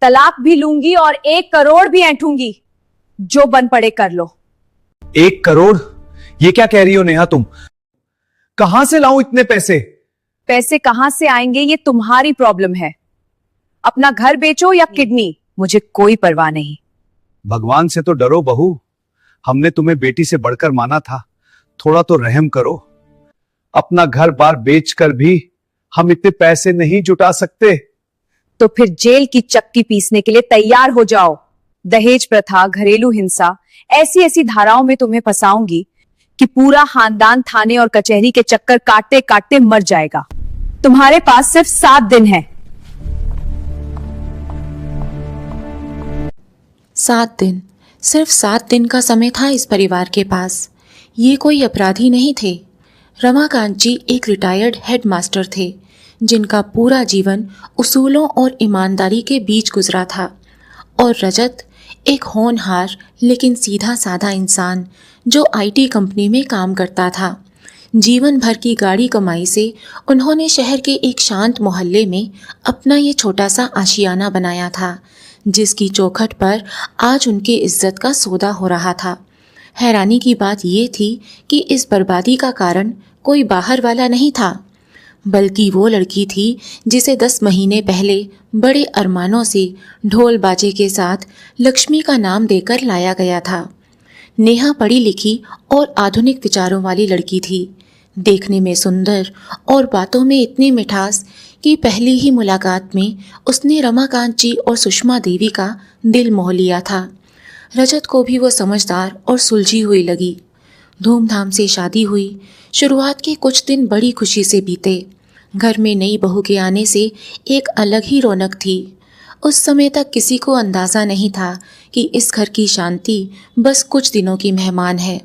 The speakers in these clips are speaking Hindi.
तलाक भी लूंगी और 1 करोड़ भी ऐंठूंगी। जो बन पड़े कर लो। 1 करोड़? ये क्या कह रही हो नेहा तुम? कहां से लाऊं इतने पैसे? पैसे कहां से आएंगे ये तुम्हारी प्रॉब्लम है। अपना घर बेचो या किडनी, मुझे कोई परवाह नहीं। भगवान से तो डरो बहू। हमने तुम्हें बेटी से बढ़कर माना था। थोड़ा तो रहम करो। अपना घर बार बेचकर भी हम इतने पैसे नहीं जुटा सकते। तो फिर जेल की चक्की पीसने के लिए तैयार हो जाओ। दहेज प्रथा, घरेलू हिंसा, ऐसी ऐसी धाराओं में तुम्हें फंसाऊंगी कि पूरा खानदान थाने और कचहरी के चक्कर काटते काटते मर जाएगा। तुम्हारे पास सिर्फ 7 दिन है। 7 दिन, सिर्फ 7 दिन का समय था इस परिवार के पास। ये कोई अपराधी नहीं थे। रमाकांत जी एक रिटायर्ड हेडमास्टर थे, जिनका पूरा जीवन उसूलों और ईमानदारी के बीच गुजरा था। और रजत एक होनहार लेकिन सीधा साधा इंसान जो आईटी कंपनी में काम करता था। जीवन भर की गाड़ी कमाई से उन्होंने शहर के एक शांत मोहल्ले में अपना ये छोटा सा आशियाना बनाया था, जिसकी चौखट पर आज उनकी इज्जत का सौदा हो रहा था। हैरानी की बात ये थी कि इस बर्बादी का कारण कोई बाहर वाला नहीं था, बल्कि वो लड़की थी जिसे 10 महीने पहले बड़े अरमानों से ढोल बाजे के साथ लक्ष्मी का नाम देकर लाया गया था। नेहा पढ़ी लिखी और आधुनिक विचारों वाली लड़की थी, देखने में सुंदर और बातों में इतनी मिठास कि पहली ही मुलाकात में उसने रमाकांत जी और सुषमा देवी का दिल मोह लिया था। रजत को भी वो समझदार और सुलझी हुई लगी। धूमधाम से शादी हुई। शुरुआत के कुछ दिन बड़ी खुशी से बीते। घर में नई बहू के आने से एक अलग ही रौनक थी। उस समय तक किसी को अंदाज़ा नहीं था कि इस घर की शांति बस कुछ दिनों की मेहमान है।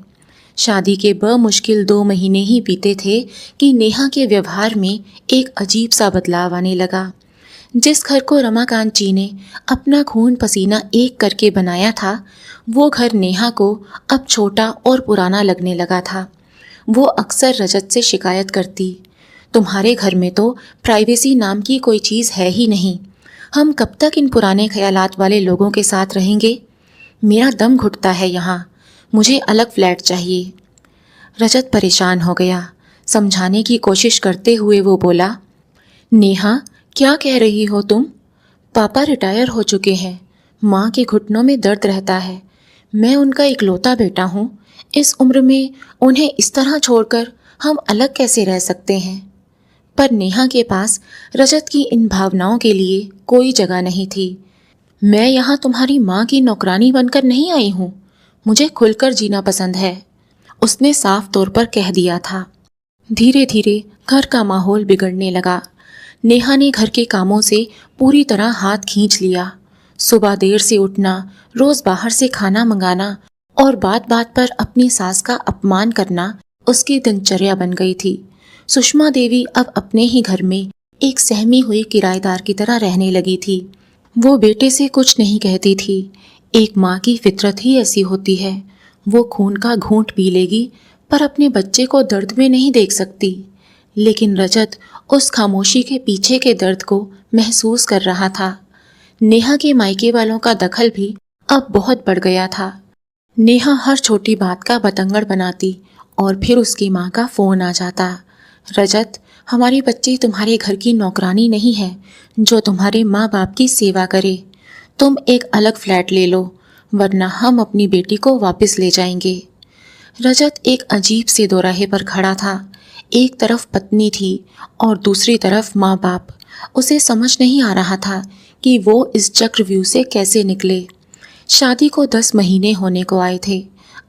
शादी के बमुश्किल 2 महीने ही बीते थे कि नेहा के व्यवहार में एक अजीब सा बदलाव आने लगा। जिस घर को रमाकांत जी ने अपना खून पसीना एक करके बनाया था, वो घर नेहा को अब छोटा और पुराना लगने लगा था। वो अक्सर रजत से शिकायत करती, तुम्हारे घर में तो प्राइवेसी नाम की कोई चीज़ है ही नहीं। हम कब तक इन पुराने ख्यालात वाले लोगों के साथ रहेंगे? मेरा दम घुटता है यहाँ। मुझे अलग फ्लैट चाहिए। रजत परेशान हो गया। समझाने की कोशिश करते हुए वो बोला, नेहा क्या कह रही हो तुम? पापा रिटायर हो चुके हैं। माँ के घुटनों में दर्द रहता है। मैं उनका इकलौता बेटा हूँ। इस उम्र में उन्हें इस तरह छोड़कर हम अलग कैसे रह सकते हैं? पर नेहा के पास रजत की इन भावनाओं के लिए कोई जगह नहीं थी। मैं यहाँ तुम्हारी माँ की नौकरानी बनकर नहीं आई हूँ। मुझे खुलकर जीना पसंद है, उसने साफ तौर पर कह दिया था। धीरे धीरे घर का माहौल बिगड़ने लगा। नेहा ने घर के कामों से पूरी तरह हाथ खींच लिया। सुबह देर से उठना, रोज बाहर से खाना मंगाना और बात बात पर अपनी सास का अपमान करना उसकी दिनचर्या बन गई थी। सुषमा देवी अब अपने ही घर में एक सहमी हुई किराएदार की तरह रहने लगी थी। वो बेटे से कुछ नहीं कहती थी। एक माँ की फितरत ही ऐसी होती है। वो खून का घूंट पी लेगी पर अपने बच्चे को दर्द में नहीं देख सकती। लेकिन रजत उस खामोशी के पीछे के दर्द को महसूस कर रहा था। नेहा के मायके वालों का दखल भी अब बहुत बढ़ गया था। नेहा हर छोटी बात का बतंगड़ बनाती और फिर उसकी माँ का फ़ोन आ जाता, रजत हमारी बच्ची तुम्हारे घर की नौकरानी नहीं है जो तुम्हारे माँ बाप की सेवा करे। तुम एक अलग फ्लैट ले लो वरना हम अपनी बेटी को वापस ले जाएंगे। रजत एक अजीब से दोराहे पर खड़ा था। एक तरफ पत्नी थी और दूसरी तरफ माँ बाप। उसे समझ नहीं आ रहा था कि वो इस चक्रव्यूह से कैसे निकले। शादी को 10 महीने होने को आए थे।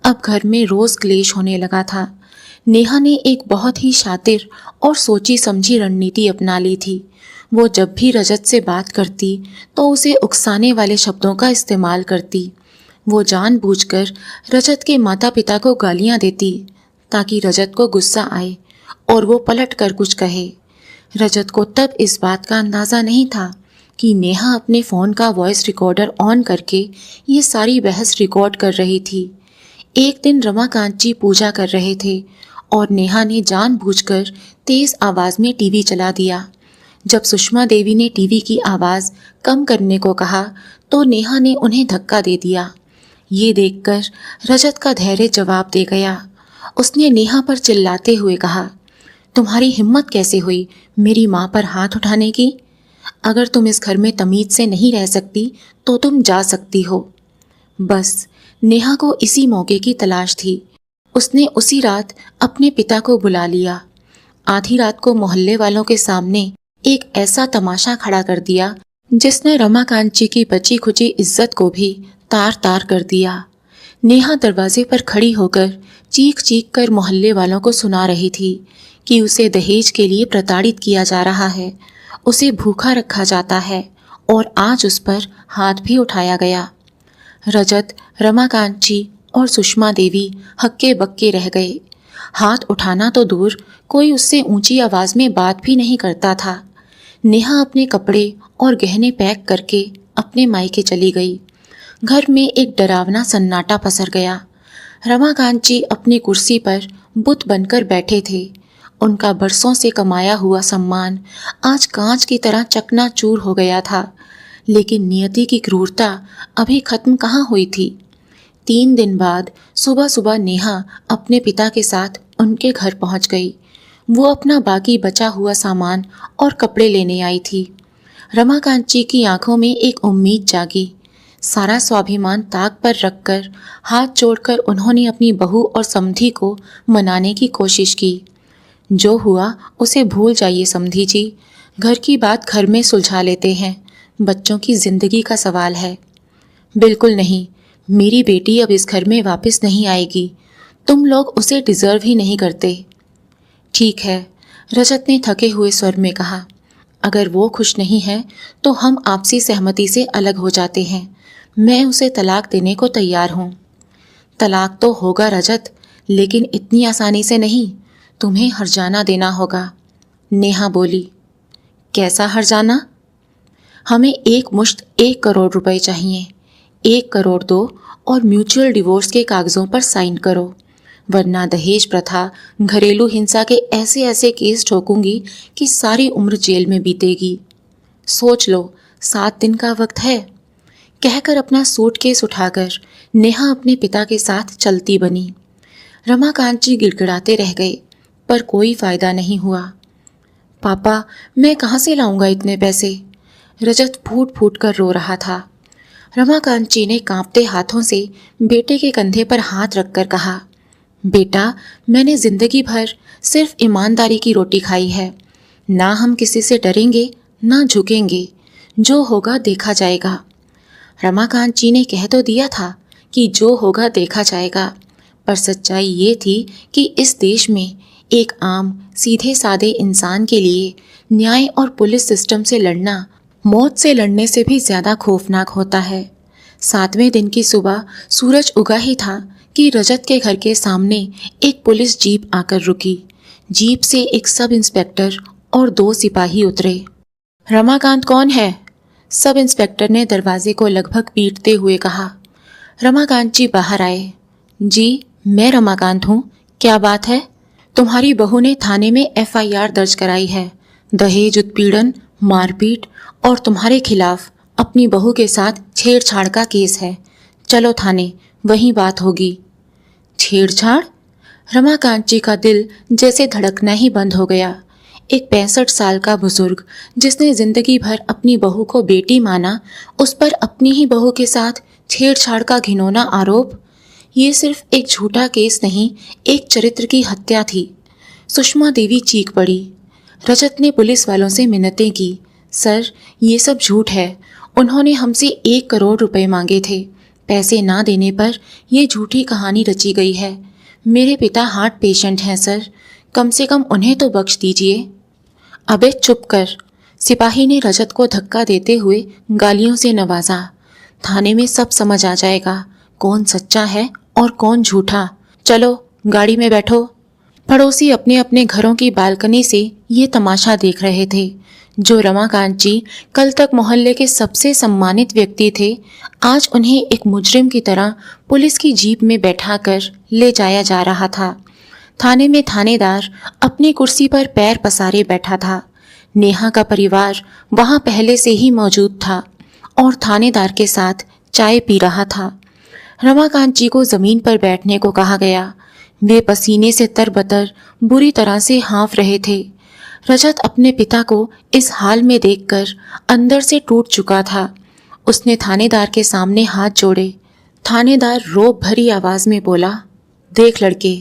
अब घर में रोज क्लेश होने लगा था। नेहा ने एक बहुत ही शातिर और सोची समझी रणनीति अपना ली थी। वो जब भी रजत से बात करती तो उसे उकसाने वाले शब्दों का इस्तेमाल करती। वो जानबूझकर रजत के माता पिता को गालियां देती ताकि रजत को गुस्सा आए और वो पलट कर कुछ कहे। रजत को तब इस बात का अंदाज़ा नहीं था कि नेहा अपने फ़ोन का वॉइस रिकॉर्डर ऑन करके ये सारी बहस रिकॉर्ड कर रही थी। एक दिन रमाकांत जी पूजा कर रहे थे और नेहा ने जानबूझकर तेज़ आवाज़ में टीवी चला दिया। जब सुषमा देवी ने टीवी की आवाज़ कम करने को कहा तो नेहा ने उन्हें धक्का दे दिया। ये देखकर रजत का धैर्य जवाब दे गया। उसने नेहा पर चिल्लाते हुए कहा, तुम्हारी हिम्मत कैसे हुई मेरी माँ पर हाथ उठाने की? अगर तुम इस घर में तमीज से नहीं रह सकती तो तुम जा सकती हो। बस नेहा को इसी मौके की तलाश थी। उसने उसी रात अपने पिता को बुला लिया। आधी रात को मोहल्ले वालों के सामने एक ऐसा तमाशा खड़ा कर दिया जिसने रमाकांत जी की बची खुची इज्जत को भी तार तार कर दिया। नेहा दरवाजे पर खड़ी होकर चीख चीख कर मोहल्ले वालों को सुना रही थी कि उसे दहेज के लिए प्रताड़ित किया जा रहा है, उसे भूखा रखा जाता है और आज उस पर हाथ भी उठाया गया। रजत, रमाकांत जी और सुषमा देवी हक्के बक्के रह गए। हाथ उठाना तो दूर, कोई उससे ऊंची आवाज में बात भी नहीं करता था। नेहा अपने कपड़े और गहने पैक करके अपने मायके चली गई। घर में एक डरावना सन्नाटा पसर गया। रमाकांत जी अपनी कुर्सी पर बुत बनकर बैठे थे। उनका बरसों से कमाया हुआ सम्मान आज कांच की तरह चकनाचूर हो गया था। लेकिन नियति की क्रूरता अभी खत्म कहाँ हुई थी। 3 दिन बाद सुबह सुबह नेहा अपने पिता के साथ उनके घर पहुंच गई। वो अपना बाकी बचा हुआ सामान और कपड़े लेने आई थी। रमाकांत जी की आंखों में एक उम्मीद जागी। सारा स्वाभिमान ताक पर रखकर हाथ जोड़कर उन्होंने अपनी बहू और समधी को मनाने की कोशिश की। जो हुआ उसे भूल जाइए समधी जी, घर की बात घर में सुलझा लेते हैं, बच्चों की जिंदगी का सवाल है। बिल्कुल नहीं, मेरी बेटी अब इस घर में वापस नहीं आएगी। तुम लोग उसे डिजर्व ही नहीं करते। ठीक है, रजत ने थके हुए स्वर में कहा, अगर वो खुश नहीं है तो हम आपसी सहमति से अलग हो जाते हैं। मैं उसे तलाक देने को तैयार हूँ। तलाक तो होगा रजत, लेकिन इतनी आसानी से नहीं। तुम्हें हर्जाना देना होगा। नेहा बोली। कैसा हर्जाना? हमें एक मुश्त 1 करोड़ रुपए चाहिए। 1 करोड़ दो और म्यूचुअल डिवोर्स के कागजों पर साइन करो, वरना दहेज प्रथा, घरेलू हिंसा के ऐसे ऐसे केस ठोकूंगी कि सारी उम्र जेल में बीतेगी। सोच लो, 7 दिन का वक्त है। कहकर अपना सूटकेस उठाकर नेहा अपने पिता के साथ चलती बनी। रमाकांत जी गिड़गिड़ाते रह गए, पर कोई फायदा नहीं हुआ। पापा, मैं कहाँ से लाऊंगा इतने पैसे? रजत फूट फूट कर रो रहा था। रमाकांत जी ने कांपते हाथों से बेटे के कंधे पर हाथ रखकर कहा, बेटा, मैंने जिंदगी भर सिर्फ ईमानदारी की रोटी खाई है। ना हम किसी से डरेंगे, ना झुकेंगे। जो होगा देखा जाएगा। रमाकांत जी ने कह तो दिया था कि जो होगा देखा जाएगा, पर सच्चाई ये थी कि इस देश में एक आम सीधे सादे इंसान के लिए न्याय और पुलिस सिस्टम से लड़ना मौत से लड़ने से भी ज़्यादा खौफनाक होता है। 7वें दिन की सुबह सूरज उगा ही था कि रजत के घर के सामने एक पुलिस जीप आकर रुकी। जीप से एक सब इंस्पेक्टर और 2 सिपाही उतरे। रमाकांत कौन है? सब इंस्पेक्टर ने दरवाजे को लगभग पीटते हुए कहा। रमाकांत जी बाहर आए। जी, मैं रमाकांत हूँ। क्या बात है? तुम्हारी बहू ने थाने में FIR दर्ज कराई है। दहेज उत्पीड़न, मारपीट और तुम्हारे खिलाफ अपनी बहू के साथ छेड़छाड़ का केस है। चलो थाने, वहीं बात होगी। छेड़छाड़? रमाकांत जी का दिल जैसे धड़कना ही बंद हो गया। एक 65 साल का बुजुर्ग जिसने जिंदगी भर अपनी बहू को बेटी माना, उस पर अपनी ही बहू के साथ छेड़छाड़ का घिनौना आरोप। ये सिर्फ एक झूठा केस नहीं, एक चरित्र की हत्या थी। सुषमा देवी चीख पड़ी। रजत ने पुलिस वालों से मिन्नतें की। सर, ये सब झूठ है। उन्होंने हमसे 1 करोड़ रुपए मांगे थे। पैसे ना देने पर यह झूठी कहानी रची गई है। मेरे पिता हार्ट पेशेंट हैं सर, कम से कम उन्हें तो बख्श दीजिए। अबे चुप कर, सिपाही ने रजत को धक्का देते हुए गालियों से नवाजा। थाने में सब समझ आ जाएगा, कौन सच्चा है और कौन झूठा। चलो गाड़ी में बैठो। पड़ोसी अपने अपने घरों की बालकनी से ये तमाशा देख रहे थे। जो रमाकांत जी कल तक मोहल्ले के सबसे सम्मानित व्यक्ति थे, आज उन्हें एक मुजरिम की तरह पुलिस की जीप में बैठाकर ले जाया जा रहा था। थाने में थानेदार अपनी कुर्सी पर पैर पसारे बैठा था। नेहा का परिवार वहां पहले से ही मौजूद था और थानेदार के साथ चाय पी रहा था। रमाकांत जी को जमीन पर बैठने को कहा गया। वे पसीने से तरबतर बुरी तरह से हाँफ रहे थे। रजत अपने पिता को इस हाल में देखकर अंदर से टूट चुका था। उसने थानेदार के सामने हाथ जोड़े। थानेदार रोब भरी आवाज में बोला, देख लड़के,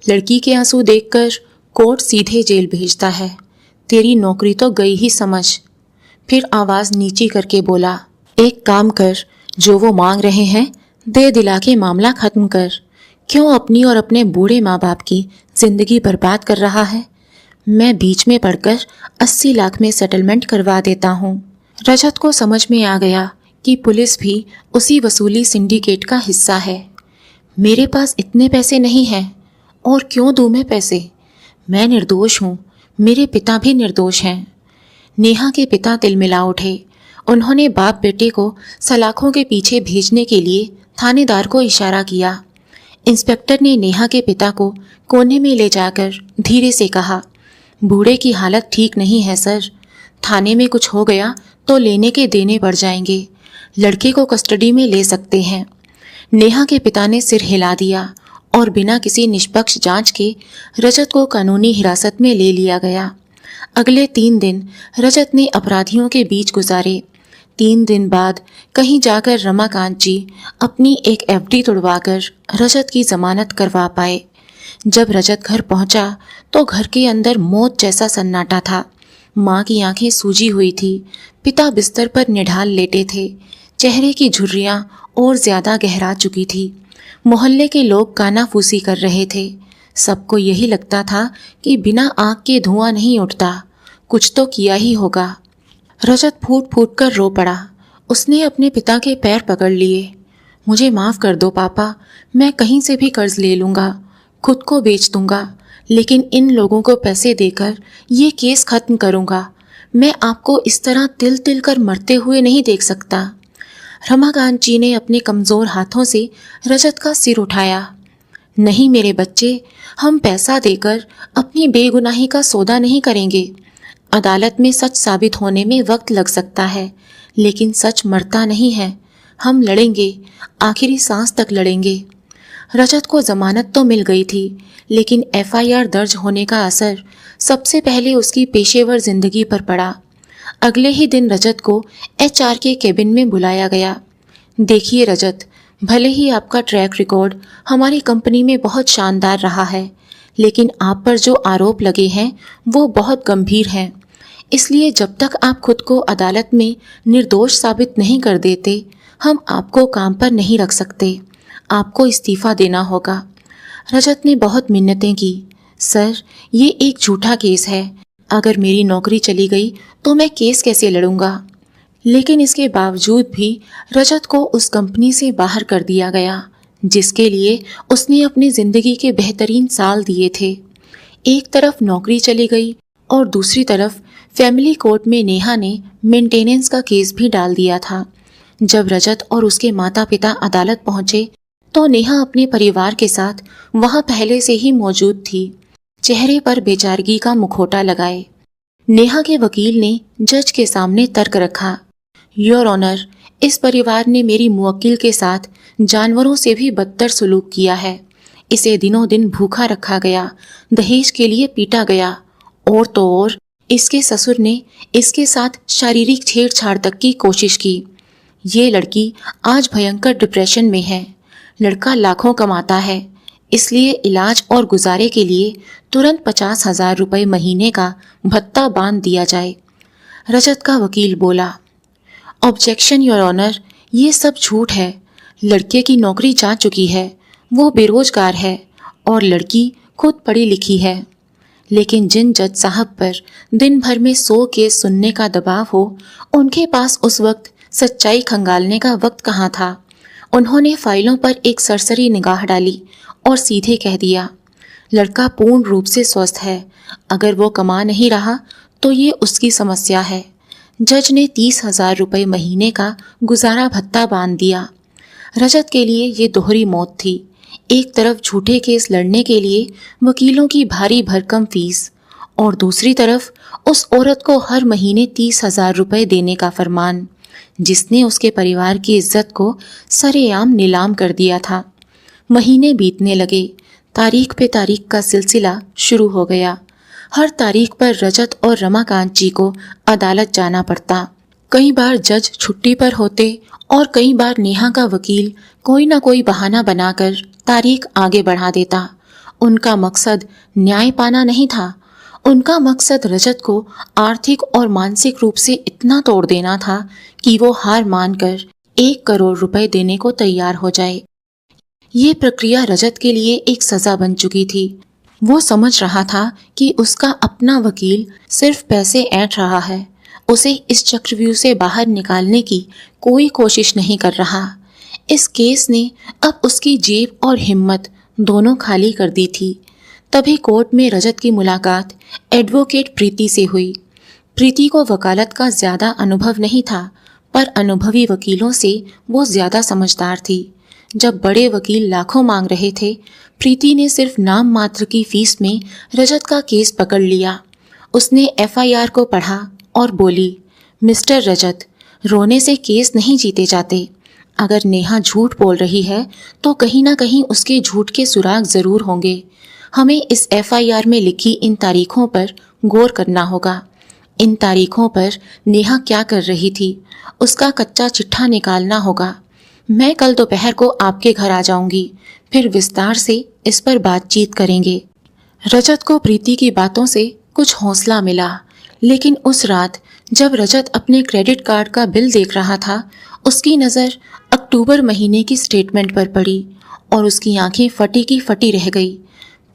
लड़की के आंसू देखकर कोर्ट सीधे जेल भेजता है। तेरी नौकरी तो गई ही समझ। फिर आवाज नीची करके बोला, एक काम कर, जो वो मांग रहे हैं दे दिला के मामला खत्म कर। क्यों अपनी और अपने बूढ़े माँ बाप की जिंदगी बर्बाद कर रहा है? मैं बीच में पड़कर 80 लाख में सेटलमेंट करवा देता हूँ। रजत को समझ में आ गया कि पुलिस भी उसी वसूली सिंडिकेट का हिस्सा है। मेरे पास इतने पैसे नहीं हैं, और क्यों दूं मैं पैसे? मैं निर्दोष हूँ, मेरे पिता भी निर्दोष हैं। नेहा के पिता तिलमिला उठे। उन्होंने बाप बेटे को सलाखों के पीछे भेजने के लिए थानेदार को इशारा किया। इंस्पेक्टर ने नेहा के पिता को कोने में ले जाकर धीरे से कहा, बूढ़े की हालत ठीक नहीं है सर। थाने में कुछ हो गया तो लेने के देने पड़ जाएंगे। लड़के को कस्टडी में ले सकते हैं। नेहा के पिता ने सिर हिला दिया और बिना किसी निष्पक्ष जांच के रजत को कानूनी हिरासत में ले लिया गया। अगले 3 दिन रजत ने अपराधियों के बीच गुजारे। 3 दिन बाद कहीं जाकर रमाकांत जी अपनी एक एफडी तुड़वाकर रजत की जमानत करवा पाए। जब रजत घर पहुंचा तो घर के अंदर मौत जैसा सन्नाटा था। माँ की आंखें सूजी हुई थी। पिता बिस्तर पर निढाल लेटे थे। चेहरे की झुर्रियां और ज्यादा गहरा चुकी थी। मोहल्ले के लोग कानाफूसी कर रहे थे। सबको यही लगता था कि बिना आग के धुआं नहीं उठता, कुछ तो किया ही होगा। रजत फूट फूट कर रो पड़ा। उसने अपने पिता के पैर पकड़ लिए। मुझे माफ़ कर दो पापा, मैं कहीं से भी कर्ज ले लूँगा, खुद को बेच दूँगा, लेकिन इन लोगों को पैसे देकर ये केस खत्म करूँगा। मैं आपको इस तरह तिल तिल कर मरते हुए नहीं देख सकता। रमाकांत जी ने अपने कमज़ोर हाथों से रजत का सिर उठाया। नहीं मेरे बच्चे, हम पैसा देकर अपनी बेगुनाही का सौदा नहीं करेंगे। अदालत में सच साबित होने में वक्त लग सकता है, लेकिन सच मरता नहीं है। हम लड़ेंगे, आखिरी सांस तक लड़ेंगे। रजत को जमानत तो मिल गई थी, लेकिन एफआईआर दर्ज होने का असर सबसे पहले उसकी पेशेवर जिंदगी पर पड़ा। अगले ही दिन रजत को एचआर के केबिन में बुलाया गया। देखिए रजत, भले ही आपका ट्रैक रिकॉर्ड हमारी कंपनी में बहुत शानदार रहा है, लेकिन आप पर जो आरोप लगे हैं वो बहुत गंभीर हैं। इसलिए जब तक आप खुद को अदालत में निर्दोष साबित नहीं कर देते, हम आपको काम पर नहीं रख सकते। आपको इस्तीफा देना होगा। रजत ने बहुत मिन्नतें की। सर, ये एक झूठा केस है। अगर मेरी नौकरी चली गई तो मैं केस कैसे लड़ूंगा? लेकिन इसके बावजूद भी रजत को उस कंपनी से बाहर कर दिया गया, जिसके लिए उसने अपनी जिंदगी के बेहतरीन साल दिए थे। एक तरफ नौकरी चली गई और दूसरी तरफ फैमिली कोर्ट में नेहा ने मेंटेनेंस का केस भी डाल दिया था। जब रजत और उसके माता पिता अदालत पहुंचे तो नेहा अपने परिवार के साथ वहां पहले से ही मौजूद थी, चेहरे पर बेचारगी का मुखौटा लगाए। नेहा के वकील ने जज के सामने तर्क रखा, योर ऑनर, इस परिवार ने मेरी मुवक्किल के साथ जानवरों से भी बदतर सुलूक किया है। इसे दिनों दिन भूखा रखा गया, दहेज के लिए पीटा गया, और तो और इसके ससुर ने इसके साथ शारीरिक छेड़छाड़ तक की कोशिश की। ये लड़की आज भयंकर डिप्रेशन में है। लड़का लाखों कमाता है, इसलिए इलाज और गुजारे के लिए तुरंत 50,000 रुपये महीने का भत्ता बांध दिया जाए। रजत का वकील बोला, ऑब्जेक्शन योर ऑनर, ये सब झूठ है। लड़के की नौकरी जा चुकी है, वो बेरोजगार है और लड़की खुद पढ़ी लिखी है। लेकिन जिन जज साहब पर दिन भर में 100 केस सुनने का दबाव हो, उनके पास उस वक्त सच्चाई खंगालने का वक्त कहाँ था। उन्होंने फाइलों पर एक सरसरी निगाह डाली और सीधे कह दिया, लड़का पूर्ण रूप से स्वस्थ है। अगर वो कमा नहीं रहा तो ये उसकी समस्या है। जज ने 30,000 रुपये महीने का गुजारा भत्ता बांध दिया। रजत के लिए ये दोहरी मौत थी। एक तरफ झूठे केस लड़ने के लिए वकीलों की भारी भरकम फीस, और दूसरी तरफ उस औरत को हर महीने 30,000 रुपए देने का फरमान, जिसने उसके परिवार की इज्जत को सरेआम नीलाम कर दिया था। महीने बीतने लगे, तारीख पे तारीख का सिलसिला शुरू हो गया। हर तारीख पर रजत और रमाकांत जी को अदालत जाना पड़ता। कई बार जज छुट्टी पर होते और कई बार नेहा का वकील कोई ना कोई बहाना बनाकर तारीख आगे बढ़ा देता। उनका मकसद न्याय पाना नहीं था, उनका मकसद रजत को आर्थिक और मानसिक रूप से इतना तोड़ देना था कि वो हार मानकर 1 करोड़ रुपए देने को तैयार हो जाए। ये प्रक्रिया रजत के लिए एक सजा बन चुकी थी। वो समझ रहा था कि उसका अपना वकील सिर्फ पैसे ऐंठ रहा है, उसे इस चक्रव्यूह से बाहर निकालने की कोई कोशिश नहीं कर रहा। इस केस ने अब उसकी जेब और हिम्मत दोनों खाली कर दी थी। तभी कोर्ट में रजत की मुलाकात एडवोकेट प्रीति से हुई। प्रीति को वकालत का ज्यादा अनुभव नहीं था, पर अनुभवी वकीलों से वो ज्यादा समझदार थी। जब बड़े वकील लाखों मांग रहे थे, प्रीति ने सिर्फ नाम मात्र की फीस में रजत का केस पकड़ लिया। उसने एफआईआर को पढ़ा और बोली, मिस्टर रजत, रोने से केस नहीं जीते जाते। अगर नेहा झूठ बोल रही है तो कहीं ना कहीं उसके झूठ के सुराग जरूर होंगे। हमें इस एफआईआर में लिखी इन तारीखों पर गौर करना होगा। इन तारीखों पर नेहा क्या कर रही थी, उसका कच्चा चिट्ठा निकालना होगा। मैं कल दोपहर को आपके घर आ जाऊंगी, फिर विस्तार से इस पर बातचीत करेंगे। रजत को प्रीति की बातों से कुछ हौसला मिला, लेकिन उस रात जब रजत अपने क्रेडिट कार्ड का बिल देख रहा था, उसकी नज़र अक्टूबर महीने की स्टेटमेंट पर पड़ी और उसकी आंखें फटी की फटी रह गई।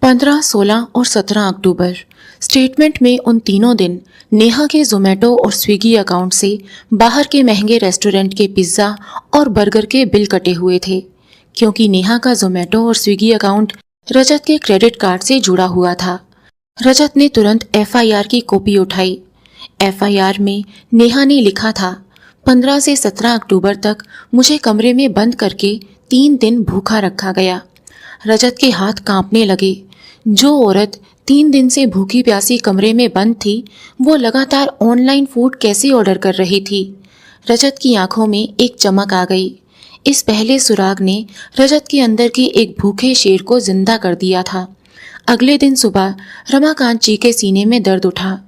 15, 16 और 17 अक्टूबर स्टेटमेंट में उन तीनों दिन नेहा के जोमेटो और स्विगी अकाउंट से बाहर के महंगे रेस्टोरेंट के पिज्ज़ा और बर्गर के बिल कटे हुए थे, क्योंकि नेहा का जोमेटो और स्विगी अकाउंट रजत के क्रेडिट कार्ड से जुड़ा हुआ था। रजत ने तुरंत एफआईआर की कॉपी उठाई। एफआईआर में नेहा ने लिखा था, 15 से 17 अक्टूबर तक मुझे कमरे में बंद करके 3 दिन भूखा रखा गया। रजत के हाथ कांपने लगे। जो औरत 3 दिन से भूखी प्यासी कमरे में बंद थी, वो लगातार ऑनलाइन फूड कैसे ऑर्डर कर रही थी? रजत की आंखों में एक चमक आ गई। इस पहले सुराग ने रजत के अंदर की एक भूखे शेर को जिंदा कर दिया था। अगले दिन सुबह रमाकांत जी के सीने में दर्द उठा।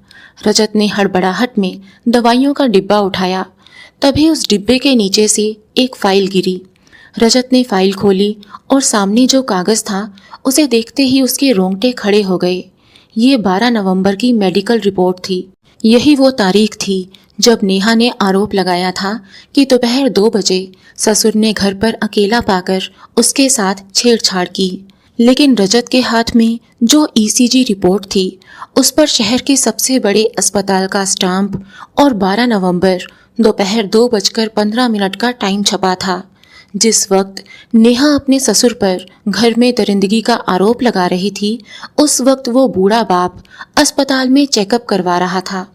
रजत ने हड़बड़ाहट में दवाइयों का डिब्बा उठाया। तभी उस डिब्बे के नीचे से एक फाइल गिरी। रजत ने फाइल खोली और सामने जो कागज था, उसे देखते ही उसके रोंगटे खड़े हो गए। ये 12 नवंबर की मेडिकल रिपोर्ट थी। यही वो तारीख थी जब नेहा ने आरोप लगाया था कि दोपहर 2 बजे ससुर ने घर पर अकेला पाकर उसके साथ छेड़छाड़ की। लेकिन रजत के हाथ में जो ईसीजी रिपोर्ट थी, उस पर शहर के सबसे बड़े अस्पताल का स्टाम्प और 12 नवंबर दोपहर 2:15 का टाइम छपा था। जिस वक्त नेहा अपने ससुर पर घर में दरिंदगी का आरोप लगा रही थी, उस वक्त वो बूढ़ा बाप अस्पताल में चेकअप करवा रहा था।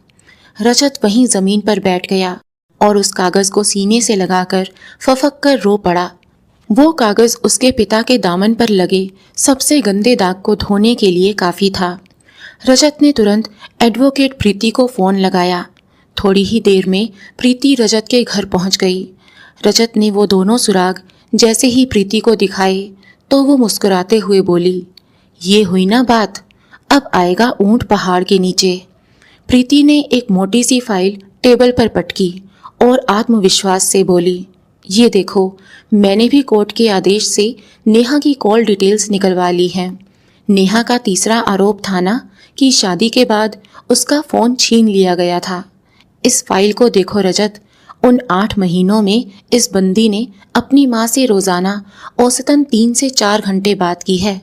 रजत वहीं जमीन पर बैठ गया और उस कागज को सीने से लगाकर फफक कर रो पड़ा। वो कागज उसके पिता के दामन पर लगे सबसे गंदे दाग को धोने के लिए काफी था। रजत ने तुरंत एडवोकेट प्रीति को फोन लगाया। थोड़ी ही देर में प्रीति रजत के घर पहुंच गई। रजत ने वो दोनों सुराग जैसे ही प्रीति को दिखाए तो वो मुस्कुराते हुए बोली, ये हुई ना बात, अब आएगा ऊंट पहाड़ के नीचे। प्रीति ने एक मोटी सी फाइल टेबल पर पटकी और आत्मविश्वास से बोली, ये देखो, मैंने भी कोर्ट के आदेश से नेहा की कॉल डिटेल्स निकलवा ली हैं। नेहा का तीसरा आरोप था ना कि शादी के बाद उसका फोन छीन लिया गया था। इस फाइल को देखो रजत, उन 8 महीनों में इस बंदी ने अपनी माँ से रोजाना औसतन 3 से 4 घंटे बात की है।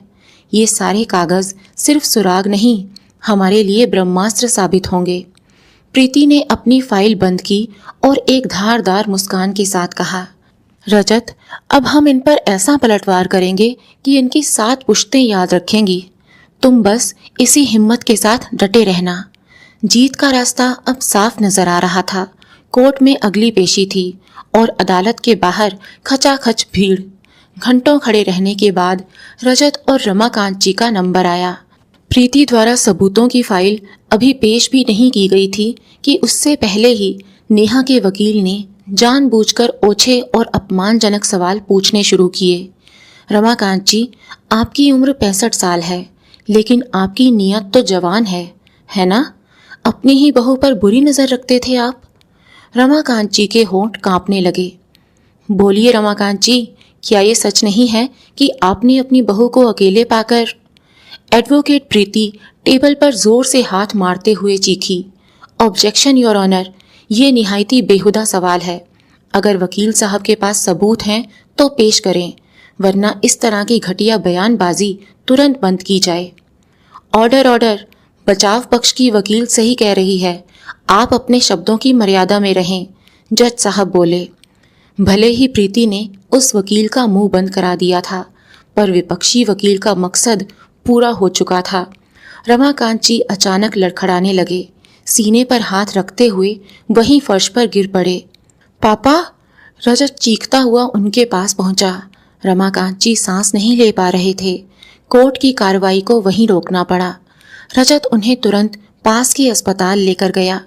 ये सारे कागज सिर्फ सुराग नहीं, हमारे लिए ब्रह्मास्त्र साबित होंगे। प्रीति ने अपनी फाइल बंद की और एक धारदार मुस्कान के साथ कहा, रजत, अब हम इन पर ऐसा पलटवार करेंगे कि इनकी 7 पुश्तें याद रखेंगी। तुम बस इसी हिम्मत के साथ डटे रहना। जीत का रास्ता अब साफ नजर आ रहा था। कोर्ट में अगली पेशी थी और अदालत के बाहर खचाखच भीड़। घंटों खड़े रहने के बाद रजत और रमाकांत जी का नंबर आया। प्रीति द्वारा सबूतों की फाइल अभी पेश भी नहीं की गई थी कि उससे पहले ही नेहा के वकील ने जानबूझकर ओछे और अपमानजनक सवाल पूछने शुरू किए। रमाकांत जी, आपकी उम्र 65 साल है, लेकिन आपकी नीयत तो जवान है ना? अपनी ही बहू पर बुरी नज़र रखते थे आप। रमाकांत जी के होंठ कांपने लगे। बोलिए रमाकांत जी, क्या ये सच नहीं है कि आपने अपनी बहू को अकेले पाकर? एडवोकेट प्रीति टेबल पर जोर से हाथ मारते हुए चीखी। ऑब्जेक्शन योर ऑनर, ये निहायती बेहुदा सवाल है। अगर वकील साहब के पास सबूत हैं तो पेश करें, वरना इस तरह की घटिया बयानबाजी तुरंत बंद की जाए। ऑर्डर ऑर्डर, बचाव पक्ष की वकील सही कह रही है, आप अपने शब्दों की मर्यादा में रहें, जज साहब बोले। भले ही प्रीति ने उस वकील का मुंह बंद करा दिया था, पर विपक्षी वकील का मकसद पूरा हो चुका था। रमाकांत जी अचानक लड़खड़ाने लगे, सीने पर हाथ रखते हुए वहीं फर्श पर गिर पड़े। पापा! रजत चीखता हुआ उनके पास पहुंचा। रमाकांत जी सांस नहीं ले पा रहे थे। कोर्ट की कार्रवाई को वहीं रोकना पड़ा। रजत उन्हें तुरंत पास के अस्पताल लेकर गया।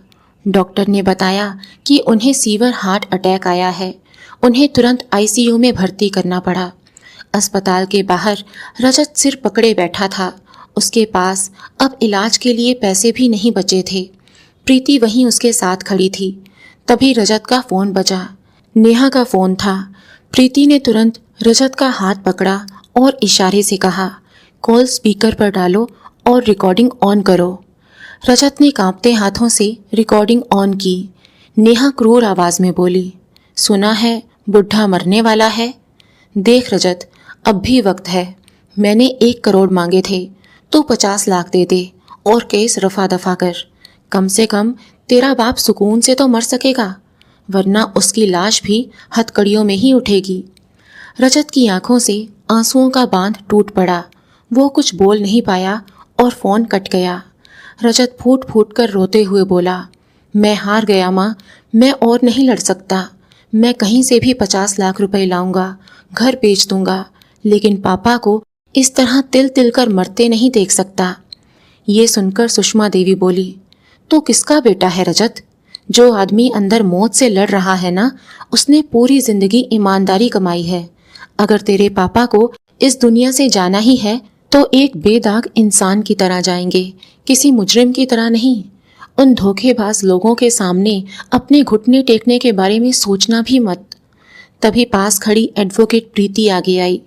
डॉक्टर ने बताया कि उन्हें सीवर हार्ट अटैक आया है। उन्हें तुरंत आईसीयू में भर्ती करना पड़ा। अस्पताल के बाहर रजत सिर पकड़े बैठा था। उसके पास अब इलाज के लिए पैसे भी नहीं बचे थे। प्रीति वहीं उसके साथ खड़ी थी। तभी रजत का फोन बजा। नेहा का फोन था। प्रीति ने तुरंत रजत का हाथ पकड़ा और इशारे से कहा, कॉल स्पीकर पर डालो और रिकॉर्डिंग ऑन करो। रजत ने कांपते हाथों से रिकॉर्डिंग ऑन की। नेहा क्रूर आवाज में बोली, सुना है बुढ़ा मरने वाला है। देख रजत, अब भी वक्त है। मैंने 1 करोड़ मांगे थे, तो 50 लाख दे दे और केस रफा दफा कर। कम से कम तेरा बाप सुकून से तो मर सकेगा, वरना उसकी लाश भी हथकड़ियों में ही उठेगी। रजत की आंखों से आंसुओं का बांध टूट पड़ा। वो कुछ बोल नहीं पाया और फोन कट गया। रजत फूट फूट कर रोते हुए बोला, मैं हार गया माँ, मैं और नहीं लड़ सकता। मैं कहीं से भी 50 लाख रुपए लाऊंगा, घर बेच दूंगा, लेकिन पापा को इस तरह तिल तिल कर मरते नहीं देख सकता। ये सुनकर सुषमा देवी बोली, तो किसका बेटा है रजत? जो आदमी अंदर मौत से लड़ रहा है ना, उसने पूरी जिंदगी ईमानदारी कमाई है। अगर तेरे पापा को इस दुनिया से जाना ही है तो एक बेदाग इंसान की तरह जाएंगे, किसी मुजरिम की तरह नहीं। उन धोखेबाज लोगों के सामने अपने घुटने टेकने के बारे में सोचना भी मत। तभी पास खड़ी एडवोकेट प्रीति आगे आई।